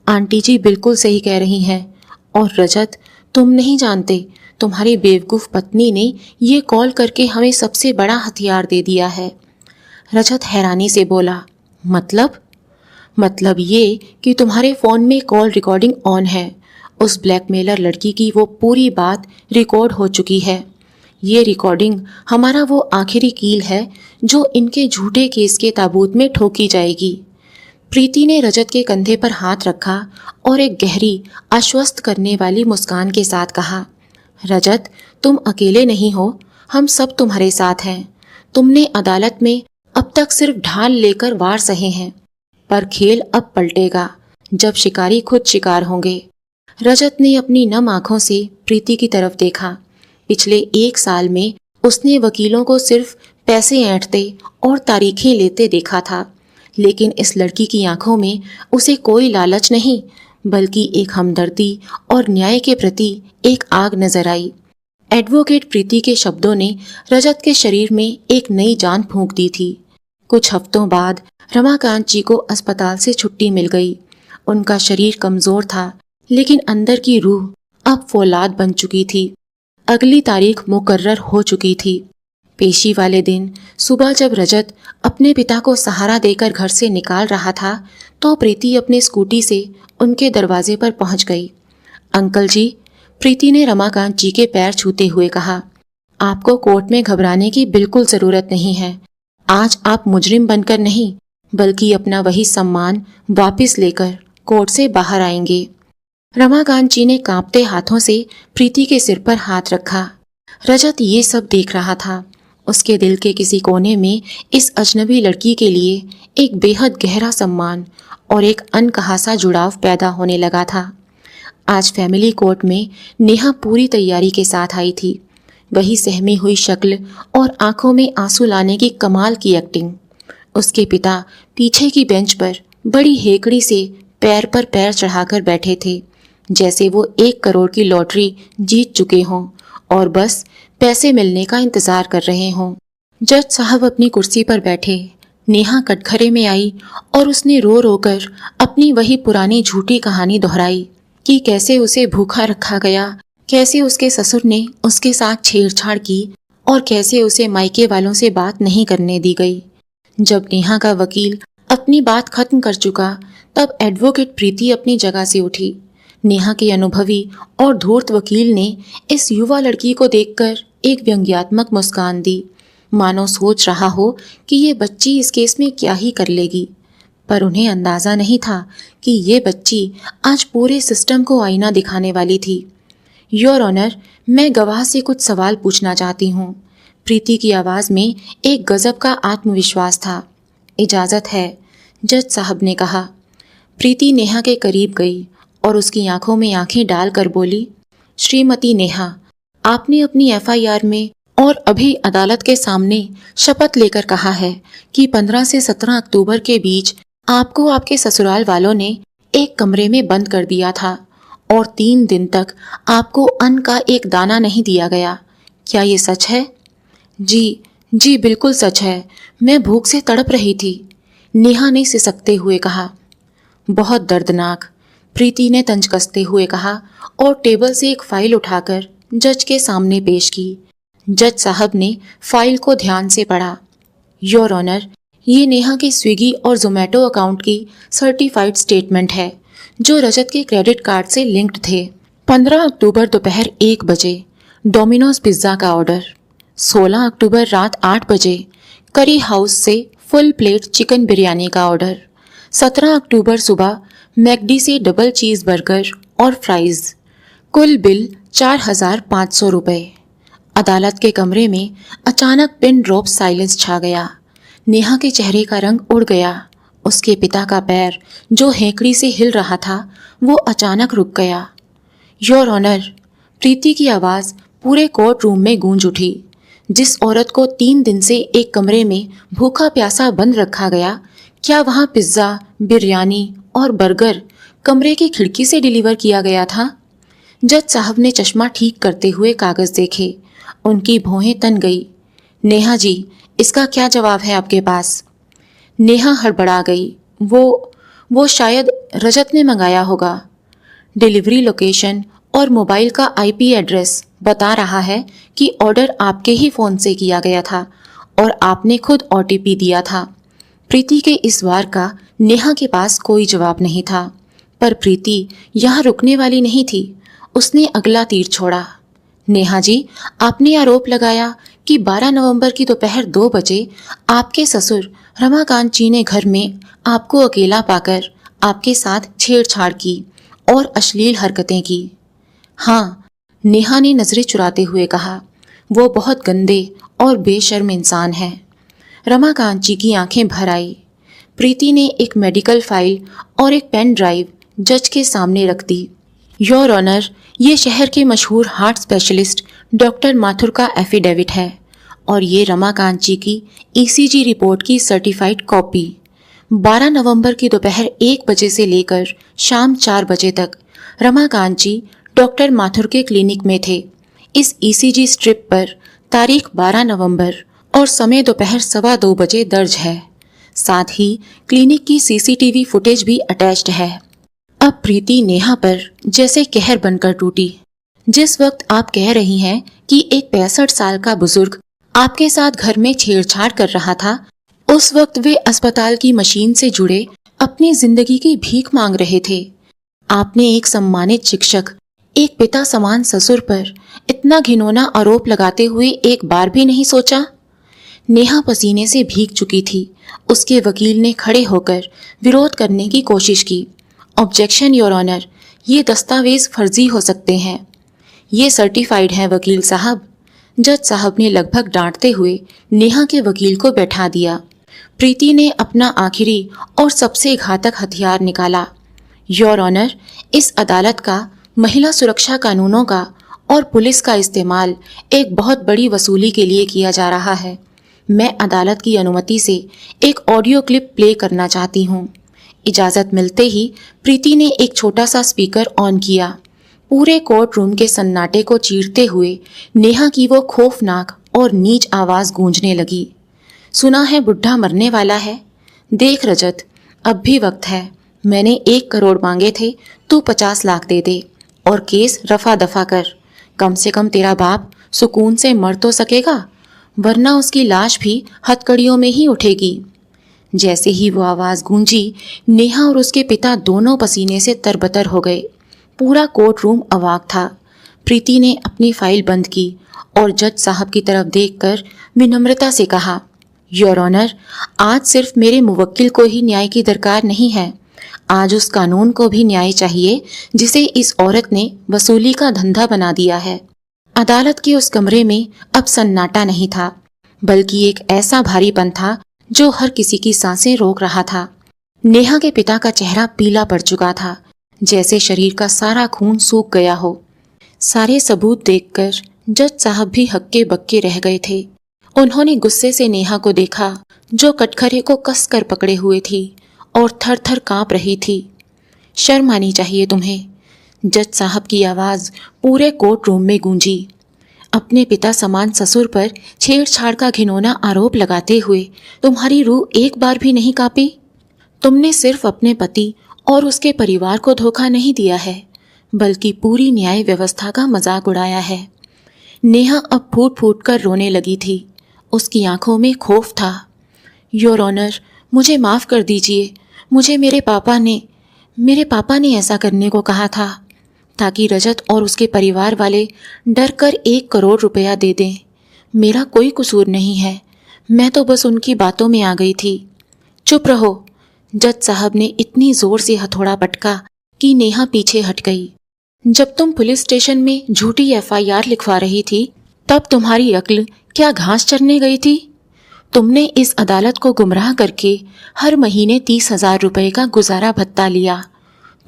आंटी जी बिल्कुल सही कह रही हैं। और रजत, तुम नहीं जानते, तुम्हारी बेवकूफ़ पत्नी ने ये कॉल करके हमें सबसे बड़ा हथियार दे दिया है। रजत हैरानी से बोला, मतलब ये कि तुम्हारे फ़ोन में कॉल रिकॉर्डिंग ऑन है। उस ब्लैकमेलर लड़की की वो पूरी बात रिकॉर्ड हो चुकी है। ये रिकॉर्डिंग हमारा वो आखिरी कील है जो इनके झूठे केस के ताबूत में ठोकी जाएगी। प्रीति ने रजत के कंधे पर हाथ रखा और एक गहरी आश्वस्त करने वाली मुस्कान के साथ कहा, रजत, तुम अकेले नहीं हो, हम सब तुम्हारे साथ हैं। तुमने अदालत में अब तक सिर्फ ढाल लेकर वार सहे हैं, पर खेल अब पलटेगा जब शिकारी खुद शिकार होंगे। रजत ने अपनी नम आंखों से प्रीति की तरफ देखा। पिछले 1 साल में उसने वकीलों को सिर्फ पैसे ऐंठते और तारीखें लेते देखा था, लेकिन इस लड़की की आंखों में उसे कोई लालच नहीं, बल्कि एक हमदर्दी और न्याय के प्रति एक आग नजर आई। एडवोकेट प्रीति के शब्दों ने रजत के शरीर में एक नई जान फूंक दी थी। कुछ हफ्तों बाद रमाकांत जी को अस्पताल से छुट्टी मिल गई। उनका शरीर कमजोर था, लेकिन अंदर की रूह अब फौलाद बन चुकी थी। अगली तारीख मुकर्रर हो चुकी थी। पेशी वाले दिन सुबह जब रजत अपने पिता को सहारा देकर घर से निकाल रहा था, तो प्रीति अपने स्कूटी से उनके दरवाजे पर पहुंच गई। अंकल जी, प्रीति ने रमाकांत जी के पैर छूते हुए कहा, आपको कोर्ट में घबराने की बिल्कुल जरूरत नहीं है। आज आप मुजरिम बनकर नहीं, बल्कि अपना वही सम्मान वापस लेकर कोर्ट से बाहर आएंगे। रमाकांत जी ने कांपते हाथों से प्रीति के सिर पर हाथ रखा। रजत ये सब देख रहा था। उसके दिल के किसी कोने में इस अजनबी लड़की के लिए एक बेहद गहरा सम्मान और एक अनकहा सा जुड़ाव पैदा होने लगा था। आज फैमिली कोर्ट में नेहा पूरी तैयारी के साथ आई थी। वही सहमी हुई शक्ल और आंखों में आंसू लाने की कमाल की एक्टिंग। उसके पिता पीछे की बेंच पर बड़ी हेकड़ी से पैर पर पैर चढ़ाकर बैठे थे, जैसे वो 1 करोड़ की लॉटरी जीत चुके हों और बस पैसे मिलने का इंतजार कर रहे हों। जज साहब अपनी कुर्सी पर बैठे। नेहा कटघरे में आई और उसने रो रो कर अपनी वही पुरानी झूठी कहानी दोहराई कि कैसे उसे भूखा रखा गया, कैसे उसके ससुर ने उसके साथ छेड़छाड़ की और कैसे उसे मायके वालों से बात नहीं करने दी गई। जब नेहा का वकील अपनी बात खत्म कर चुका, तब एडवोकेट प्रीति अपनी जगह से उठी। नेहा के अनुभवी और धूर्त वकील ने इस युवा लड़की को देखकर एक व्यंग्यात्मक मुस्कान दी, मानो सोच रहा हो कि ये बच्ची इस केस में क्या ही कर लेगी। पर उन्हें अंदाजा नहीं था कि ये बच्ची आज पूरे सिस्टम को आईना दिखाने वाली थी। योर ऑनर, मैं गवाह से कुछ सवाल पूछना चाहती हूँ। प्रीति की आवाज़ में एक गजब का आत्मविश्वास था। इजाज़त है, जज साहब ने कहा। प्रीति नेहा के करीब गई और उसकी आंखों में आंखें डालकर बोली, श्रीमती नेहा, आपने अपनी एफआईआर में और अभी अदालत के सामने शपथ लेकर कहा है कि 15 से 17 अक्टूबर के बीच आपको आपके ससुराल वालों ने एक कमरे में बंद कर दिया था और 3 दिन तक आपको अन्न का एक दाना नहीं दिया गया। क्या ये सच है? जी बिल्कुल सच है। मैं भूख से तड़प रही थी, नेहा ने सिसकते हुए कहा। बहुत दर्दनाक, प्रीति ने तंज कसते हुए कहा और टेबल से एक फाइल उठाकर जज के सामने पेश की। जज साहब ने फाइल को ध्यान से पढ़ा। योर ऑनर, ये नेहा के स्विगी और जोमेटो अकाउंट की सर्टिफाइड स्टेटमेंट है जो रजत के क्रेडिट कार्ड से लिंक्ड थे। 15 अक्टूबर दोपहर 1 बजे डोमिनोज पिज्ज़ा का ऑर्डर, 16 अक्टूबर रात 8 बजे करी हाउस से फुल प्लेट चिकन बिरयानी का ऑर्डर, 17 अक्टूबर सुबह मैकडी से डबल चीज़ बर्गर और फ्राइज़, कुल बिल 4,500 रुपये। अदालत के कमरे में अचानक पिन ड्रॉप साइलेंस छा गया। नेहा के चेहरे का रंग उड़ गया। उसके पिता का पैर जो हेकड़ी से हिल रहा था वो अचानक रुक गया। योर ऑनर, प्रीति की आवाज़ पूरे कोर्ट रूम में गूंज उठी। जिस औरत को 3 दिन से एक कमरे में भूखा प्यासा बंद रखा गया, क्या वहाँ पिज्ज़ा, बिरयानी और बर्गर कमरे की खिड़की से डिलीवर किया गया था? जज साहब ने चश्मा ठीक करते हुए कागज़ देखे। उनकी भौहें तन गई। नेहा जी, इसका क्या जवाब है आपके पास? नेहा हड़बड़ा गई। वो शायद रजत ने मंगाया होगा। डिलीवरी लोकेशन और मोबाइल का आईपी एड्रेस बता रहा है कि ऑर्डर आपके ही फ़ोन से किया गया था और आपने खुद ओटीपी दिया था। प्रीति के इस वार का नेहा के पास कोई जवाब नहीं था, पर प्रीति यहाँ रुकने वाली नहीं थी। उसने अगला तीर छोड़ा। नेहा जी, आपने आरोप लगाया कि 12 नवंबर की दोपहर 2 बजे आपके ससुर रमाकांत जी ने घर में आपको अकेला पाकर आपके साथ छेड़छाड़ की और अश्लील हरकतें की। हाँ, नेहा ने नजरें चुराते हुए कहा। वो बहुत गंदे और बेशर्म इंसान है। रमाकांत जी की आंखें भर आई। प्रीति ने एक मेडिकल फाइल और एक पेन ड्राइव जज के सामने रख दी। योर ऑनर, ये शहर के मशहूर हार्ट स्पेशलिस्ट डॉक्टर माथुर का एफिडेविट है और ये रमाकांत जी की ईसीजी रिपोर्ट की सर्टिफाइड कॉपी। 12 नवंबर की दोपहर 1 बजे से लेकर शाम 4 बजे तक रमाकांत जी डॉक्टर माथुर के क्लिनिक में थे। इस ईसीजी स्ट्रिप पर तारीख 12 नवंबर और समय दोपहर 2:15 बजे दर्ज है। साथ ही क्लिनिक की सीसीटीवी फुटेज भी अटैच्ड है। अब प्रीति नेहा पर जैसे कहर बनकर टूटी। जिस वक्त आप कह रही हैं कि एक 65 साल का बुजुर्ग आपके साथ घर में छेड़छाड़ कर रहा था, उस वक्त वे अस्पताल की मशीन से जुड़े अपनी जिंदगी की भीख मांग रहे थे। आपने एक सम्मानित शिक्षक, एक पिता समान ससुर पर इतना घिनौना आरोप लगाते हुए एक बार भी नहीं सोचा? नेहा पसीने से भीग चुकी थी। उसके वकील ने खड़े होकर विरोध करने की कोशिश की। ऑब्जेक्शन योर ऑनर, ये दस्तावेज फर्जी हो सकते हैं। ये सर्टिफाइड है वकील साहब। जज साहब ने लगभग डांटते हुए नेहा के वकील को बैठा दिया। प्रीति ने अपना आखिरी और सबसे घातक हथियार निकाला। योर ऑनर, इस अदालत का महिला सुरक्षा कानूनों का और पुलिस का इस्तेमाल एक बहुत बड़ी वसूली के लिए किया जा रहा है। मैं अदालत की अनुमति से एक ऑडियो क्लिप प्ले करना चाहती हूँ। इजाज़त मिलते ही प्रीति ने एक छोटा सा स्पीकर ऑन किया। पूरे कोर्ट रूम के सन्नाटे को चीरते हुए नेहा की वो खौफनाक और नीच आवाज़ गूंजने लगी। सुना है बुढ़ा मरने वाला है। देख रजत, अब भी वक्त है। मैंने 1 करोड़ मांगे थे, तू 50 लाख दे दे और केस रफा दफा कर। कम से कम तेरा बाप सुकून से मर तो सकेगा, वरना उसकी लाश भी हथकड़ियों में ही उठेगी। जैसे ही वो आवाज़ गूंजी, नेहा और उसके पिता दोनों पसीने से तरबतर हो गए। पूरा कोर्ट रूम अवाक था। प्रीति ने अपनी फाइल बंद की और जज साहब की तरफ देखकर विनम्रता से कहा, योर ऑनर, आज सिर्फ मेरे मुवक्किल को ही न्याय की दरकार नहीं है, आज उस कानून को भी न्याय चाहिए जिसे इस औरत ने वसूली का धंधा बना दिया है। अदालत के उस कमरे में अब सन्नाटा नहीं था, बल्कि एक ऐसा भारीपन था जो हर किसी की सांसें रोक रहा था। नेहा के पिता का चेहरा पीला पड़ चुका था, जैसे शरीर का सारा खून सूख गया हो। सारे सबूत देखकर जज साहब भी हक्के बक्के रह गए थे। उन्होंने गुस्से से नेहा को देखा, जो कटघरे को कसकर पकड़े हुए थी और थर थर कांप रही थी। शर्म आनी चाहिए तुम्हें। जज साहब की आवाज़ पूरे कोर्ट रूम में गूंजी। अपने पिता समान ससुर पर छेड़छाड़ का घिनौना आरोप लगाते हुए तुम्हारी रूह एक बार भी नहीं कांपी? तुमने सिर्फ अपने पति और उसके परिवार को धोखा नहीं दिया है, बल्कि पूरी न्याय व्यवस्था का मजाक उड़ाया है। नेहा अब फूट फूट कर रोने लगी थी। उसकी आंखों में खौफ था। योर ऑनर, मुझे माफ़ कर दीजिए। मुझे मेरे पापा ने ऐसा करने को कहा था ताकि रजत और उसके परिवार वाले डर कर 1 करोड़ रुपया दे दें। मेरा कोई कसूर नहीं है, मैं तो बस उनकी बातों में आ गई थी। चुप रहो। जज साहब ने इतनी जोर से हथौड़ा पटका कि नेहा पीछे हट गई। जब तुम पुलिस स्टेशन में झूठी FIR लिखवा रही थी, तब तुम्हारी अक्ल क्या घास चरने गई थी? तुमने इस अदालत को गुमराह करके हर महीने 30,000 रुपए का गुजारा भत्ता लिया।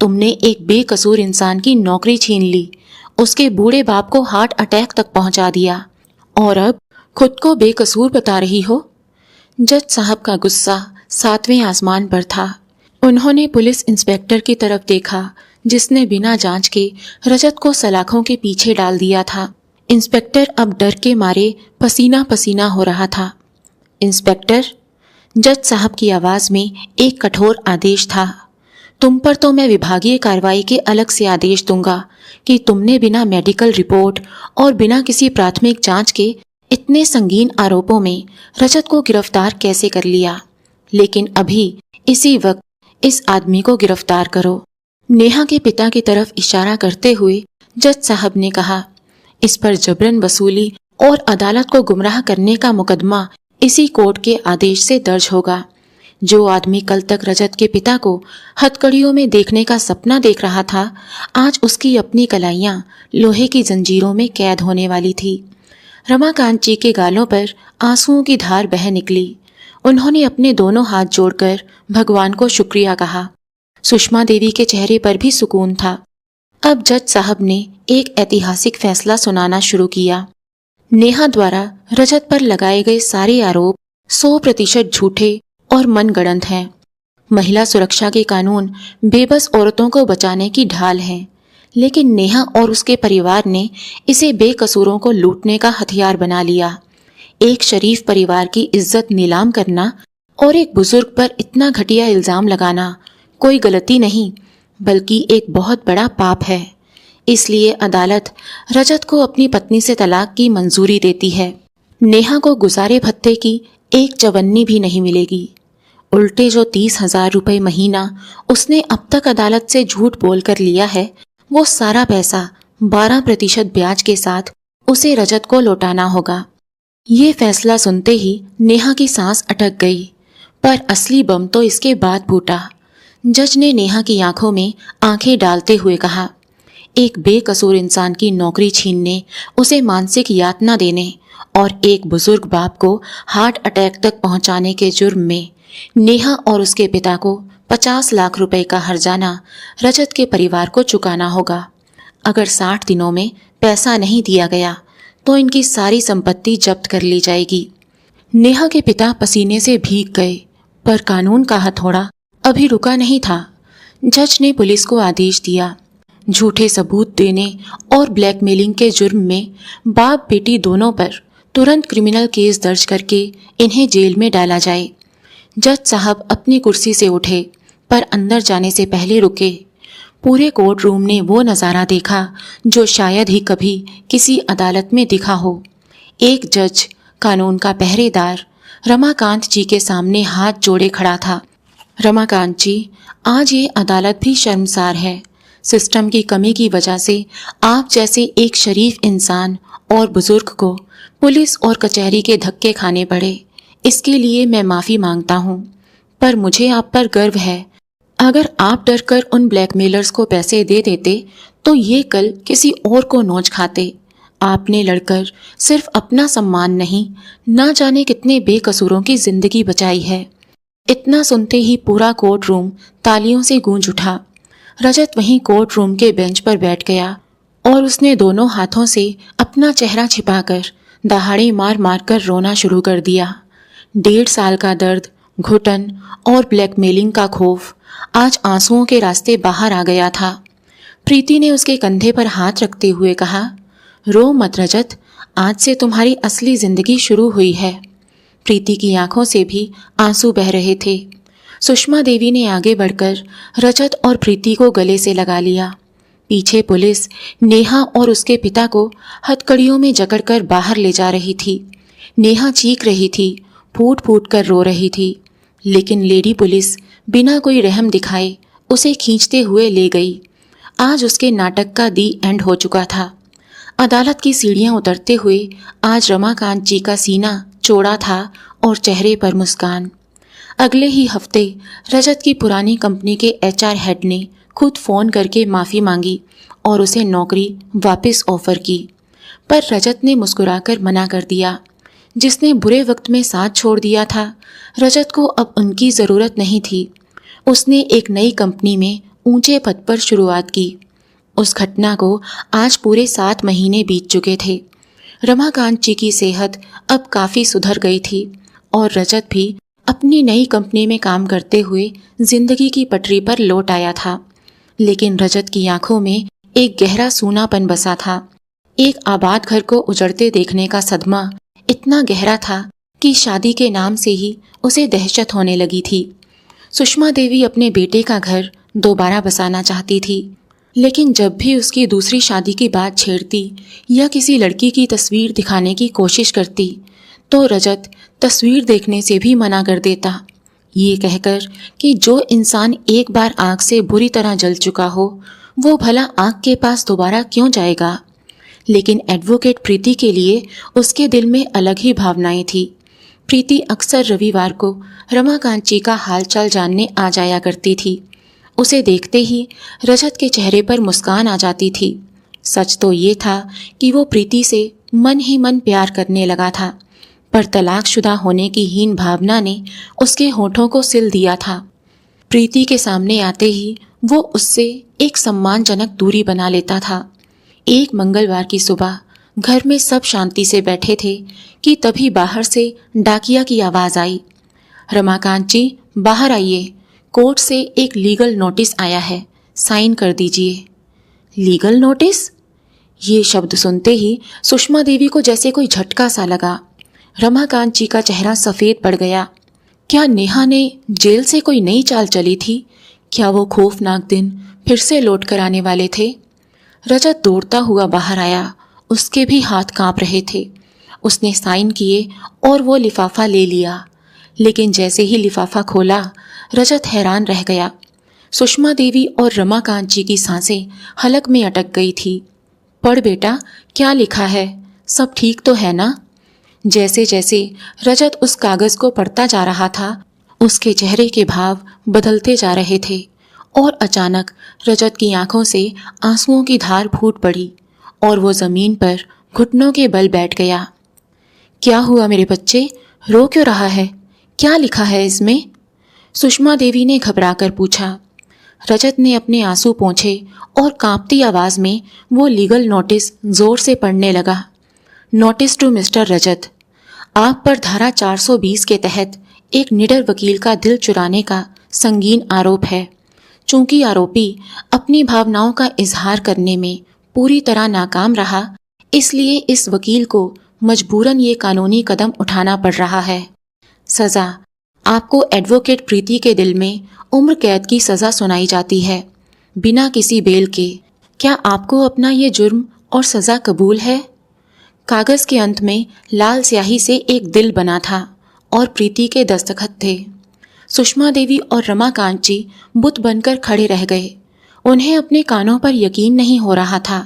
तुमने एक बेकसूर इंसान की नौकरी छीन ली, उसके बूढ़े बाप को हार्ट अटैक तक पहुंचा दिया, और अब खुद को बेकसूर बता रही हो। जज साहब का गुस्सा 7वें आसमान पर था। उन्होंने पुलिस इंस्पेक्टर की तरफ देखा, जिसने बिना जांच के रजत को सलाखों के पीछे डाल दिया था। इंस्पेक्टर अब डर के मारे पसीना पसीना हो रहा था। इंस्पेक्टर, जज साहब की आवाज़ में एक कठोर आदेश था। तुम पर तो मैं विभागीय कार्रवाई के अलग से आदेश दूंगा कि तुमने बिना मेडिकल रिपोर्ट और बिना किसी प्राथमिक जांच के इतने संगीन आरोपों में रजत को गिरफ्तार कैसे कर लिया। लेकिन अभी इसी वक्त इस आदमी को गिरफ्तार करो। नेहा के पिता की तरफ इशारा करते हुए जज साहब ने कहा, इस पर जबरन वसूली और अदालत को गुमराह करने का मुकदमा इसी कोर्ट के आदेश से दर्ज होगा। जो आदमी कल तक रजत के पिता को हथकड़ियों में देखने का सपना देख रहा था, आज उसकी अपनी कलाइयां लोहे की जंजीरों में कैद होने वाली थी। रमाकांत जी के गालों पर आंसुओं की धार बह निकली। उन्होंने अपने दोनों हाथ जोड़कर भगवान को शुक्रिया कहा। सुषमा देवी के चेहरे पर भी सुकून था। अब जज साहब ने एक ऐतिहासिक फैसला सुनाना शुरू किया। नेहा द्वारा रजत पर लगाए गए सारे आरोप 100% झूठे और मनगढ़ंत हैं। महिला सुरक्षा के कानून बेबस औरतों को बचाने की ढाल हैं, लेकिन नेहा और उसके परिवार ने इसे बेकसूरों को लूटने का हथियार बना लिया। एक शरीफ परिवार की इज्जत नीलाम करना और एक बुजुर्ग पर इतना घटिया इल्जाम लगाना कोई गलती नहीं, बल्कि एक बहुत बड़ा पाप है। इसलिए अदालत रजत को अपनी पत्नी से तलाक की मंजूरी देती है। नेहा को गुजारे भत्ते की एक चवन्नी भी नहीं मिलेगी। उल्टे जो 30,000 रुपए महीना उसने अब तक अदालत से झूठ बोलकर लिया है, वो सारा पैसा 12% ब्याज के साथ उसे रजत को लौटाना होगा। ये फैसला सुनते ही नेहा की सांस अटक गई, पर असली बम तो इसके बाद फूटा। जज ने नेहा की आंखों में आंखें डालते हुए कहा, एक बेकसूर इंसान की नौकरी छीनने, उसे मानसिक यातना देने और एक बुजुर्ग बाप को हार्ट अटैक तक पहुंचाने के जुर्म में नेहा और उसके पिता को 50 लाख रुपए का हर्जाना रजत के परिवार को चुकाना होगा। अगर 60 दिनों में पैसा नहीं दिया गया तो इनकी सारी संपत्ति जब्त कर ली जाएगी। नेहा के पिता पसीने से भीग गए, पर कानून का हथौड़ा अभी रुका नहीं था। जज ने पुलिस को आदेश दिया, झूठे सबूत देने और ब्लैकमेलिंग के जुर्म में बाप बेटी दोनों पर तुरंत क्रिमिनल केस दर्ज करके इन्हें जेल में डाला जाए। जज साहब अपनी कुर्सी से उठे, पर अंदर जाने से पहले रुके। पूरे कोर्ट रूम ने वो नज़ारा देखा जो शायद ही कभी किसी अदालत में दिखा हो। एक जज, कानून का पहरेदार, रमाकांत जी के सामने हाथ जोड़े खड़ा था। रमाकांत जी, आज ये अदालत भी शर्मसार है। सिस्टम की कमी की वजह से आप जैसे एक शरीफ इंसान और बुजुर्ग को पुलिस और कचहरी के धक्के खाने पड़े। इसके लिए मैं माफ़ी मांगता हूँ, पर मुझे आप पर गर्व है। अगर आप डरकर उन ब्लैकमेलर्स को पैसे दे देते तो ये कल किसी और को नोच खाते। आपने लड़कर सिर्फ अपना सम्मान नहीं, ना जाने कितने बेकसूरों की जिंदगी बचाई है। इतना सुनते ही पूरा कोर्ट रूम तालियों से गूंज उठा। रजत वहीं कोर्ट रूम के बेंच पर बैठ गया और उसने दोनों हाथों से अपना चेहरा छिपाकर दहाड़े मार मार कर रोना शुरू कर दिया। 1.5 साल का दर्द, घुटन और ब्लैकमेलिंग का खौफ आज आंसुओं के रास्ते बाहर आ गया था। प्रीति ने उसके कंधे पर हाथ रखते हुए कहा, रो मत रजत, आज से तुम्हारी असली जिंदगी शुरू हुई है। प्रीति की आंखों से भी आंसू बह रहे थे। सुषमा देवी ने आगे बढ़कर रजत और प्रीति को गले से लगा लिया। पीछे पुलिस नेहा और उसके पिता को हथकड़ियों में जकड़कर बाहर ले जा रही थी। नेहा चीख रही थी, फूट फूट कर रो रही थी, लेकिन लेडी पुलिस बिना कोई रहम दिखाए उसे खींचते हुए ले गई। आज उसके नाटक का दी एंड हो चुका था। अदालत की सीढ़ियां उतरते हुए आज रमाकांत जी का सीना चौड़ा था और चेहरे पर मुस्कान। अगले ही हफ्ते रजत की पुरानी कंपनी के HR हेड ने खुद फ़ोन करके माफ़ी मांगी और उसे नौकरी वापस ऑफ़र की, पर रजत ने मुस्कुराकर मना कर दिया। जिसने बुरे वक्त में साथ छोड़ दिया था, रजत को अब उनकी ज़रूरत नहीं थी। उसने एक नई कंपनी में ऊंचे पद पर शुरुआत की। उस घटना को आज पूरे 7 महीने बीत चुके थे। रमाकांत जी की सेहत अब काफ़ी सुधर गई थी और रजत भी अपनी नई कंपनी में काम करते हुए जिंदगी की पटरी पर लौट आया था। लेकिन रजत की आंखों में एक गहरा सूनापन बसा था। एक आबाद घर को उजड़ते देखने का सदमा इतना गहरा था कि शादी के नाम से ही उसे दहशत होने लगी थी। सुषमा देवी अपने बेटे का घर दोबारा बसाना चाहती थी, लेकिन जब भी उसकी दूसरी शादी की बात छेड़ती या किसी लड़की की तस्वीर दिखाने की कोशिश करती तो रजत तस्वीर देखने से भी मना कर देता, ये कहकर कि जो इंसान एक बार आग से बुरी तरह जल चुका हो वो भला आग के पास दोबारा क्यों जाएगा। लेकिन एडवोकेट प्रीति के लिए उसके दिल में अलग ही भावनाएं थी। प्रीति अक्सर रविवार को रमाकांत जी का हालचाल जानने आ जाया करती थी। उसे देखते ही रजत के चेहरे पर मुस्कान आ जाती थी। सच तो ये था कि वो प्रीति से मन ही मन प्यार करने लगा था, पर तलाकशुदा होने की हीन भावना ने उसके होठों को सिल दिया था। प्रीति के सामने आते ही वो उससे एक सम्मानजनक दूरी बना लेता था। एक मंगलवार की सुबह घर में सब शांति से बैठे थे कि तभी बाहर से डाकिया की आवाज़ आई, रमाकांत जी बाहर आइए, कोर्ट से एक लीगल नोटिस आया है, साइन कर दीजिए। Legal notice? ये शब्द सुनते ही सुषमा देवी को जैसे कोई झटका सा लगा। रमाकांत जी का चेहरा सफ़ेद पड़ गया। क्या नेहा ने जेल से कोई नई चाल चली थी? क्या वो खौफनाक दिन फिर से लौट कर आने वाले थे? रजत दौड़ता हुआ बाहर आया। उसके भी हाथ कांप रहे थे। उसने साइन किए और वो लिफाफा ले लिया, लेकिन जैसे ही लिफाफा खोला रजत हैरान रह गया। सुषमा देवी और रमाकांत जी की सांसें हलक में अटक गई थी। पढ़ बेटा, क्या लिखा है? सब ठीक तो है ना? जैसे जैसे रजत उस कागज़ को पढ़ता जा रहा था, उसके चेहरे के भाव बदलते जा रहे थे और अचानक रजत की आंखों से आंसुओं की धार फूट पड़ी और वो ज़मीन पर घुटनों के बल बैठ गया। क्या हुआ मेरे बच्चे, रो क्यों रहा है? क्या लिखा है इसमें? सुषमा देवी ने घबराकर पूछा। रजत ने अपने आंसू पोंछे और कांपती आवाज में वो लीगल नोटिस जोर से पढ़ने लगा। नोटिस टू मिस्टर रजत, आप पर धारा 420 के तहत एक निडर वकील का दिल चुराने का संगीन आरोप है। चूंकि आरोपी अपनी भावनाओं का इजहार करने में पूरी तरह नाकाम रहा, इसलिए इस वकील को मजबूरन ये कानूनी कदम उठाना पड़ रहा है। सजा, आपको एडवोकेट प्रीति के दिल में उम्र कैद की सजा सुनाई जाती है, बिना किसी बेल के। क्या आपको अपना ये जुर्म और सजा कबूल है? कागज के अंत में लाल स्याही से एक दिल बना था और प्रीति के दस्तखत थे। सुषमा देवी और रमाकांत जी बुत बनकर खड़े रह गए। उन्हें अपने कानों पर यकीन नहीं हो रहा था।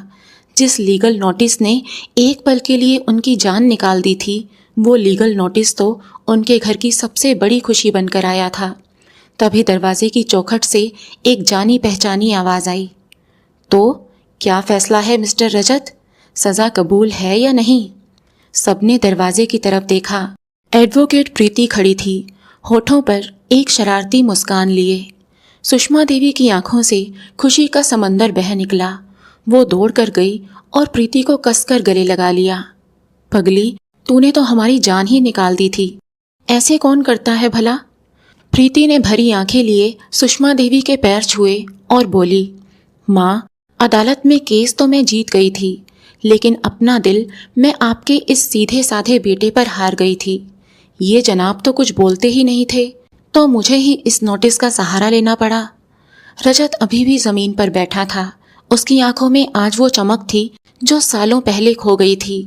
जिस लीगल नोटिस ने एक पल के लिए उनकी जान निकाल दी थी, वो लीगल नोटिस तो उनके घर की सबसे बड़ी खुशी बनकर आया था। तभी दरवाजे की चौखट से एक जानी पहचानी आवाज आई। तो क्या फैसला है मिस्टर रजत? सजा कबूल है या नहीं? सबने दरवाजे की तरफ देखा। एडवोकेट प्रीति खड़ी थी, होठों पर एक शरारती मुस्कान लिए। सुषमा देवी की आंखों से खुशी का समंदर बह निकला। वो दौड़ कर गई और प्रीति को कसकर गले लगा लिया। पगली, तूने तो हमारी जान ही निकाल दी थी। ऐसे कौन करता है भला? प्रीति ने भरी आंखें लिए सुषमा देवी के पैर छुए और बोली, माँ, अदालत में केस तो मैं जीत गई थी, लेकिन अपना दिल मैं आपके इस सीधे साधे बेटे पर हार गई थी। ये जनाब तो कुछ बोलते ही नहीं थे, तो मुझे ही इस नोटिस का सहारा लेना पड़ा। रजत अभी भी जमीन पर बैठा था। उसकी आंखों में आज वो चमक थी जो सालों पहले खो गई थी।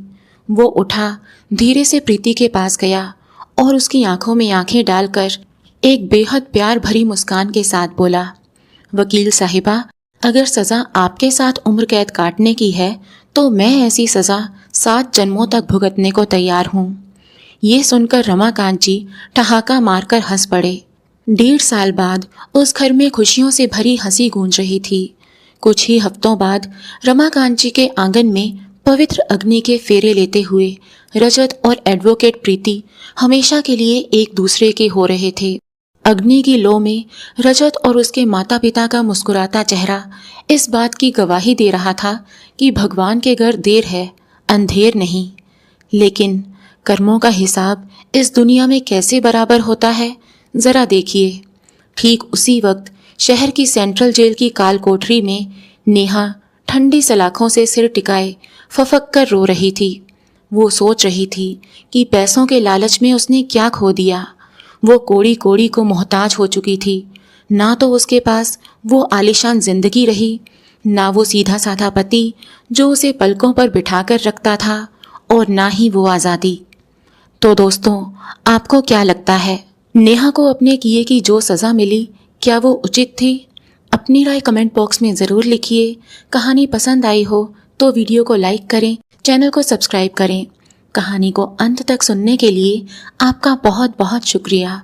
वो उठा, धीरे से प्रीति के पास गया और उसकी आंखों में आंखें डालकर एक बेहद प्यार भरी मुस्कान के साथ बोला, वकील साहिबा, अगर सज़ा आपके साथ उम्र कैद काटने की है तो मैं ऐसी सज़ा 7 जन्मों तक भुगतने को तैयार हूँ। ये सुनकर रमाकांत जी ठहाका मारकर हंस पड़े। 1.5 साल बाद उस घर में खुशियों से भरी हंसी गूंज रही थी। कुछ ही हफ्तों बाद रमाकांत जी के आंगन में पवित्र अग्नि के फेरे लेते हुए रजत और एडवोकेट प्रीति हमेशा के लिए एक दूसरे के हो रहे थे। अग्नि की लो में रजत और उसके माता पिता का मुस्कुराता चेहरा इस बात की गवाही दे रहा था कि भगवान के घर देर है, अंधेर नहीं। लेकिन कर्मों का हिसाब इस दुनिया में कैसे बराबर होता है, जरा देखिए। ठीक उसी वक्त शहर की सेंट्रल जेल की काल कोठरी में नेहा ठंडी सलाखों से सिर टिकाए फफक कर रो रही थी। वो सोच रही थी कि पैसों के लालच में उसने क्या खो दिया। वो कोड़ी कोड़ी को मोहताज हो चुकी थी। ना तो उसके पास वो आलीशान जिंदगी रही, ना वो सीधा साधा पति जो उसे पलकों पर बिठाकर रखता था, और ना ही वो आज़ादी। तो दोस्तों, आपको क्या लगता है, नेहा को अपने किए की जो सज़ा मिली, क्या वो उचित थी? अपनी राय कमेंट बॉक्स में ज़रूर लिखिए। कहानी पसंद आई हो तो वीडियो को लाइक करें, चैनल को सब्सक्राइब करें। कहानी को अंत तक सुनने के लिए आपका बहुत बहुत शुक्रिया।